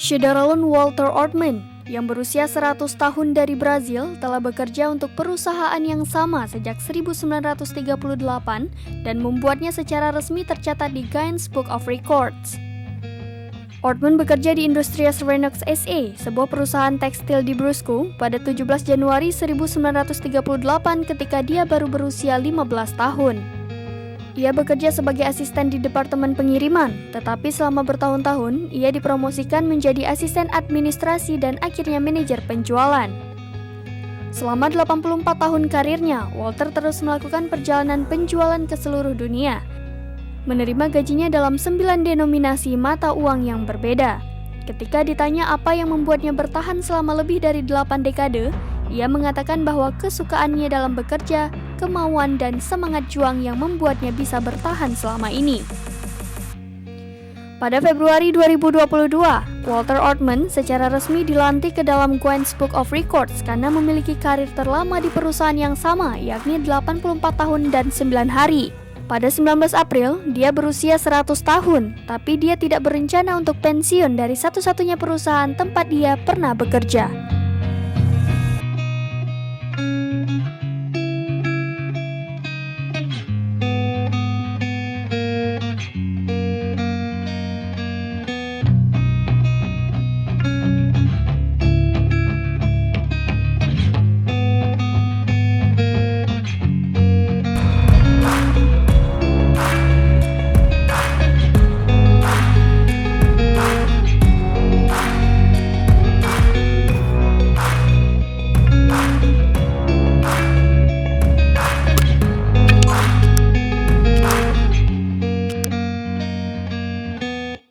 Shedaralon Walter Ortman yang berusia 100 tahun dari Brazil telah bekerja untuk perusahaan yang sama sejak 1938 dan membuatnya secara resmi tercatat di Guinness Book of Records. Ortman bekerja di Industrias Renox SA, sebuah perusahaan tekstil di Brusco, pada 17 Januari 1938 ketika dia baru berusia 15 tahun. Ia bekerja sebagai asisten di Departemen Pengiriman, tetapi selama bertahun-tahun, ia dipromosikan menjadi asisten administrasi dan akhirnya manajer penjualan. Selama 84 tahun karirnya, Walter terus melakukan perjalanan penjualan ke seluruh dunia, menerima gajinya dalam 9 denominasi mata uang yang berbeda. Ketika ditanya apa yang membuatnya bertahan selama lebih dari 8 dekade, ia mengatakan bahwa kesukaannya dalam bekerja, kemauan dan semangat juang yang membuatnya bisa bertahan selama ini. Pada Februari 2022, Walter Ortman secara resmi dilantik ke dalam Guinness Book of Records karena memiliki karir terlama di perusahaan yang sama, yakni 84 tahun dan 9 hari. Pada 19 April, dia berusia 100 tahun, tapi dia tidak berencana untuk pensiun dari satu-satunya perusahaan tempat dia pernah bekerja.